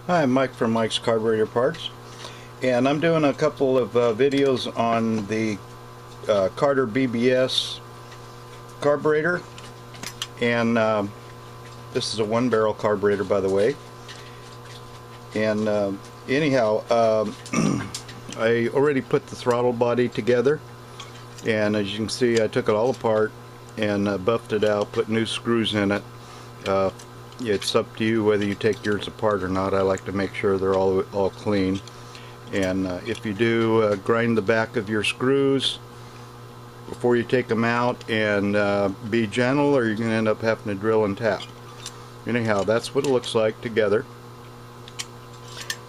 Hi, I'm Mike from Mike's Carburetor Parts, and I'm doing a couple of videos on the Carter BBS carburetor, and this is a one-barrel carburetor, by the way. And anyhow, I already put the throttle body together, and as you can see, I took it all apart and buffed it out, put new screws in it. It's up to you whether you take yours apart or not. I like to make sure they're all clean. And if you do, grind the back of your screws before you take them out, and be gentle, or you're going to end up having to drill and tap. Anyhow, that's what it looks like together.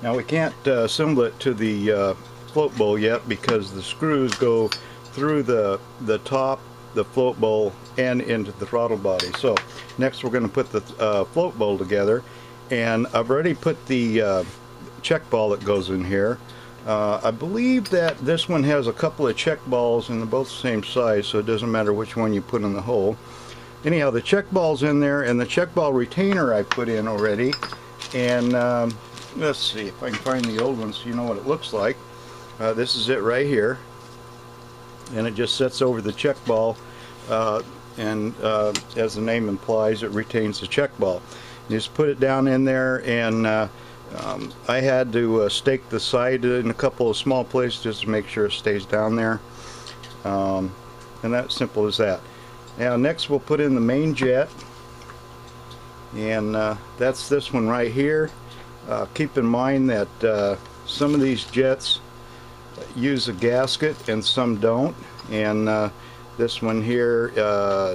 Now we can't assemble it to the float bowl yet because the screws go through the top, the float bowl, and into the throttle body. So next we're going to put the float bowl together, and I've already put the check ball that goes in here. I believe that this one has a couple of check balls, and they're both the same size, so it doesn't matter which one you put in the hole. Anyhow, the check ball's in there, and the check ball retainer I put in already. And let's see if I can find the old one so you know what it looks like. This is it right here, and it just sits over the check ball, and as the name implies, it retains the check ball. You just put it down in there, and I had to stake the side in a couple of small places just to make sure it stays down there, and that's simple as that. Now next we'll put in the main jet, and that's this one right here. Keep in mind that some of these jets use a gasket and some don't, and this one here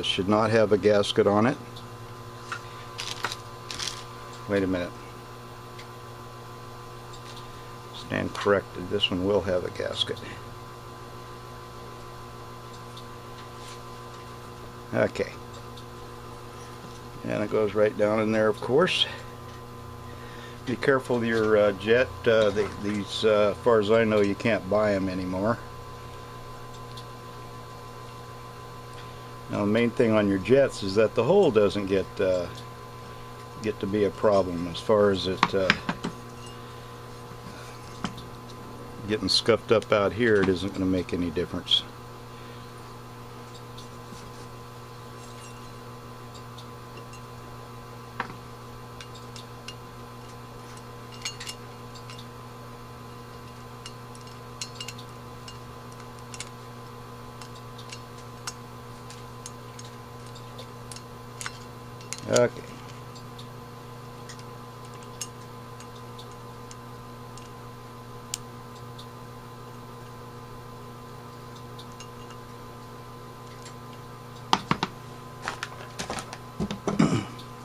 should not have a gasket on it. Wait a minute. Stand corrected. This one will have a gasket. Okay. And it goes right down in there, of course. Be careful with your jet. These, as far as I know, you can't buy them anymore. Now, the main thing on your jets is that the hole doesn't get to be a problem. As far as it getting scuffed up out here, it isn't going to make any difference. Okay.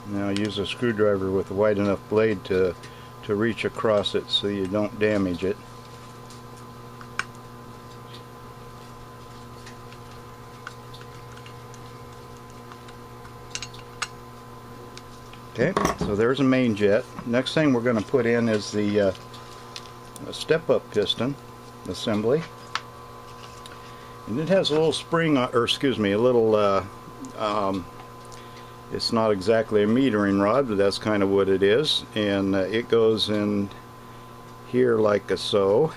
Now use a screwdriver with a wide enough blade to reach across it so you don't damage it. Okay, so there's a main jet. Next thing we're going to put in is the step-up piston assembly, and it has a little spring, or excuse me, a little. It's not exactly a metering rod, but that's kind of what it is, and it goes in here like so.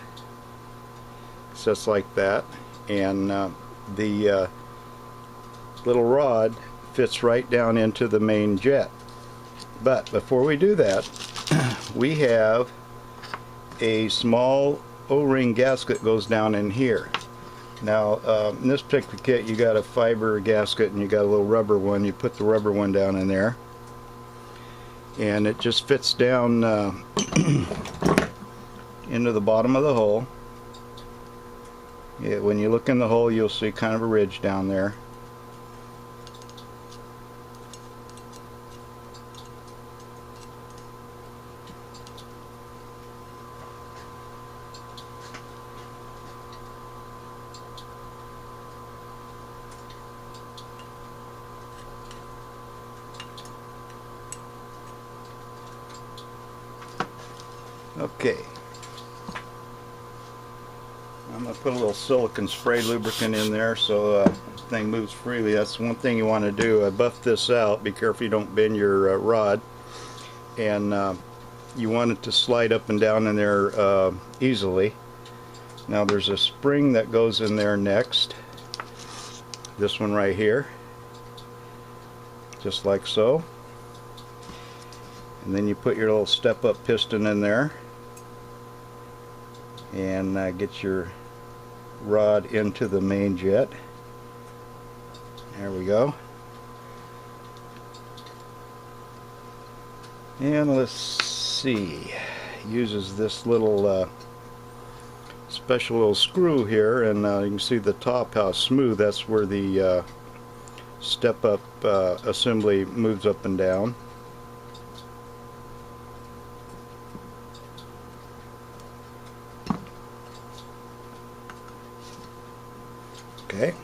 Just like that, and the little rod fits right down into the main jet. But before we do that, we have a small O-ring gasket goes down in here. Now in this particular kit you got a fiber gasket and you got a little rubber one. You put the rubber one down in there, and it just fits down into the bottom of the hole. When you look in the hole, you'll see kind of a ridge down there. Okay, I'm going to put a little silicone spray lubricant in there so the thing moves freely. That's one thing you want to do. I buffed this out. Be careful you don't bend your rod. And you want it to slide up and down in there easily. Now there's a spring that goes in there next, this one right here, just like so, and then you put your little step-up piston in there and get your rod into the main jet. There we go. And let's see, uses this little special little screw here, and you can see the top how smooth. That's where the step-up assembly moves up and down. Okay,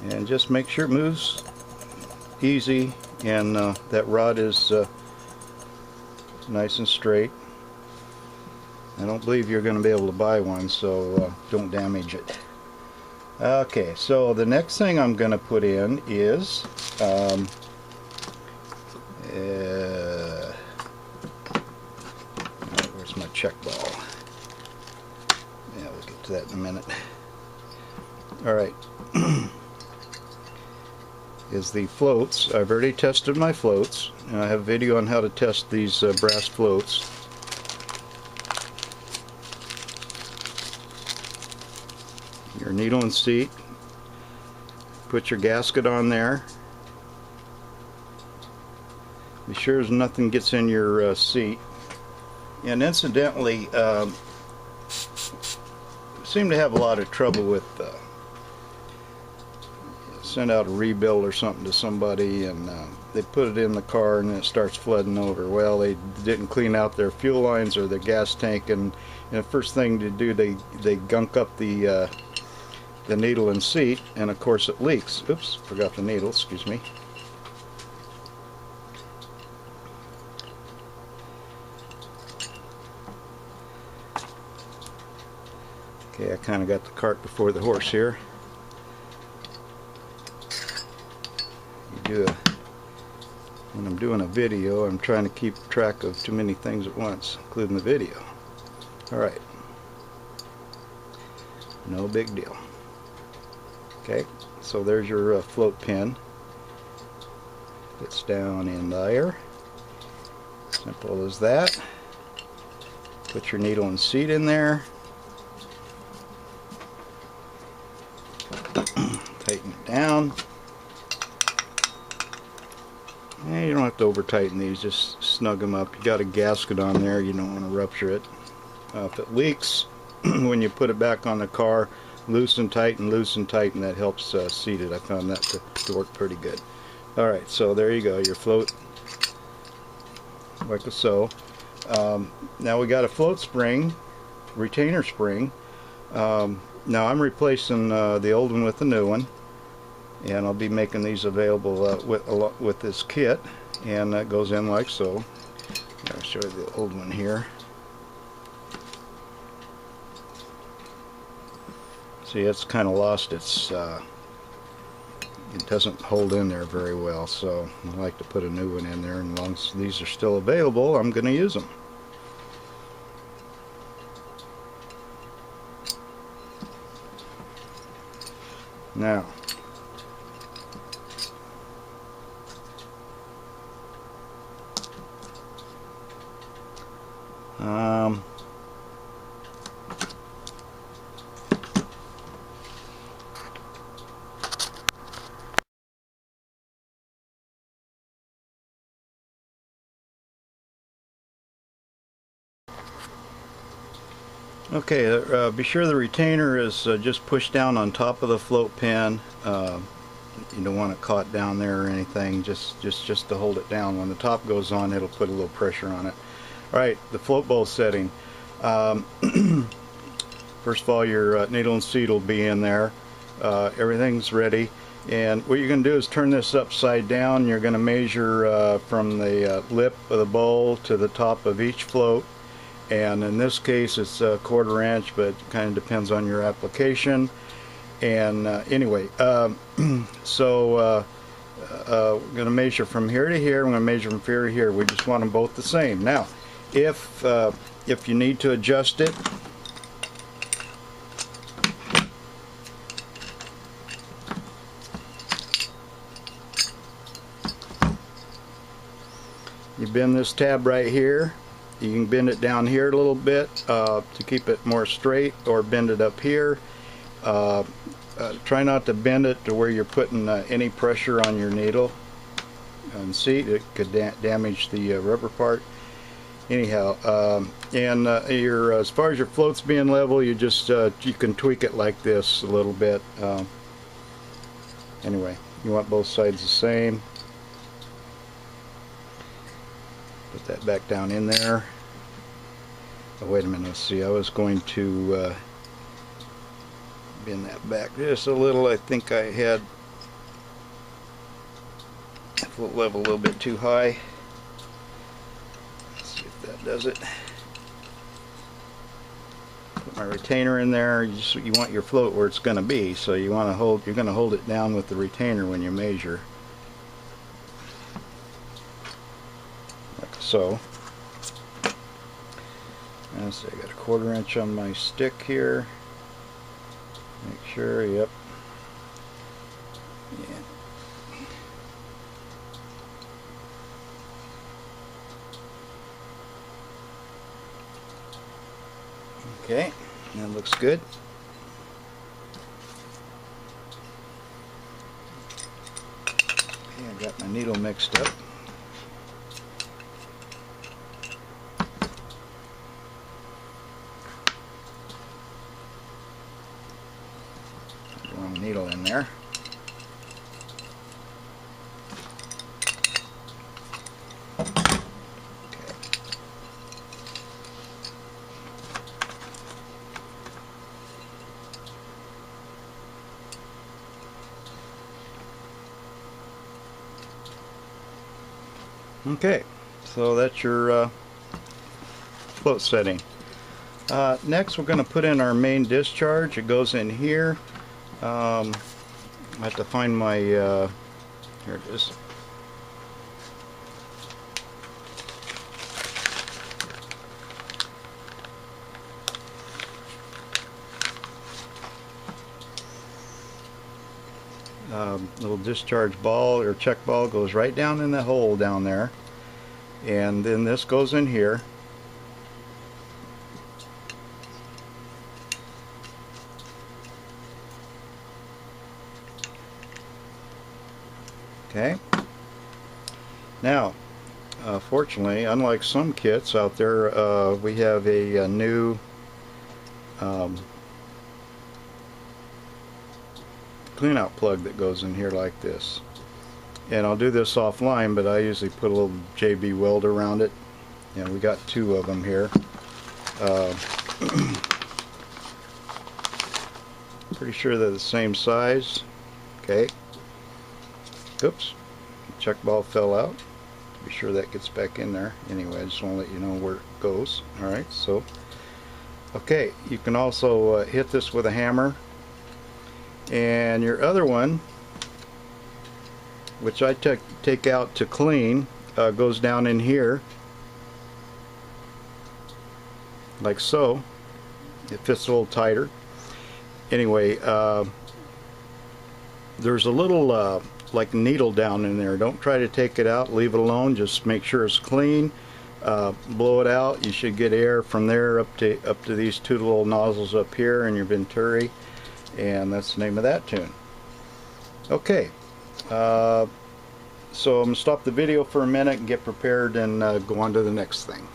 and just make sure it moves easy, and that rod is nice and straight. I don't believe you're going to be able to buy one, so don't damage it. Okay, so the next thing I'm going to put in is where's my check ball? Yeah, we'll get to that in a minute. Alright, is the floats. I've already tested my floats, and I have a video on how to test these brass floats. Your needle and seat, put your gasket on there, be sure nothing gets in your seat. And incidentally, seem to have a lot of trouble with send out a rebuild or something to somebody, and they put it in the car and it starts flooding over. Well, they didn't clean out their fuel lines or the gas tank, and the first thing to do, they gunk up the needle and seat, and of course it leaks. Oops, forgot the needle, excuse me. Okay, I kind of got the cart before the horse here. When I'm doing a video, I'm trying to keep track of too many things at once, including the video. Alright, no big deal. Okay, so there's your float pin. Fits down in there. Simple as that. Put your needle and seat in there. Tighten it down. And you don't have to over tighten these, just snug them up. You got a gasket on there, you don't want to rupture it. If it leaks when you put it back on the car, loose and tighten, that helps seat it. I found that to work pretty good. Alright, so there you go, your float, like so. Now we got a float spring, retainer spring. Now I'm replacing the old one with the new one, and I'll be making these available with this kit, and that goes in like so. I'll show you the old one here. See, it's kind of lost its, it doesn't hold in there very well, so I like to put a new one in there, and as long as these are still available, I'm going to use them. Now, okay, be sure the retainer is just pushed down on top of the float pin. You don't want it caught down there or anything, just to hold it down. When the top goes on, it'll put a little pressure on it. Alright, the float bowl setting. First of all, your needle and seat will be in there. Everything's ready. And what you're going to do is turn this upside down. You're going to measure from the lip of the bowl to the top of each float. And in this case it's a 1/4 inch, but it kind of depends on your application. And anyway, so we're going to measure from here to here. I'm going to measure from here to here. We just want them both the same. Now, if you need to adjust it, you bend this tab right here. You can bend it down here a little bit to keep it more straight, or bend it up here. Try not to bend it to where you're putting any pressure on your needle. And see, it could damage the rubber part. Anyhow, as far as your floats being level, you just you can tweak it like this a little bit. Anyway, you want both sides the same. Put that back down in there. Oh, wait a minute, let's see, I was going to bend that back just a little. I think I had the float level a little bit too high. Let's see if that does it. Put my retainer in there. You want your float where it's going to be, so you're going to hold it down with the retainer when you measure. So, let's see, I got a 1/4 inch on my stick here. Make sure, yep. Yeah. Okay, that looks good. Okay, I got my needle mixed up. Needle in there. Okay, so that's your float setting. Next, we're going to put in our main discharge. It goes in here. I have to find my, here it is. Little discharge ball or check ball goes right down in the hole down there, and then this goes in here. Okay. Now, fortunately, unlike some kits out there, we have a new cleanout plug that goes in here like this. And I'll do this offline, but I usually put a little JB weld around it. And we got 2 of them here. Pretty sure they're the same size. Okay. Oops, check ball fell out. Be sure that gets back in there. Anyway, I just want to let you know where it goes. Alright, so okay, you can also hit this with a hammer. And your other one, which I take out to clean, goes down in here like so. It fits a little tighter. Anyway, there's a little like needle down in there. Don't try to take it out, leave it alone. Just make sure it's clean. Blow it out. You should get air from there up to these 2 little nozzles up here in your Venturi, and that's the name of that tune. Okay, so I'm gonna stop the video for a minute and get prepared and go on to the next thing.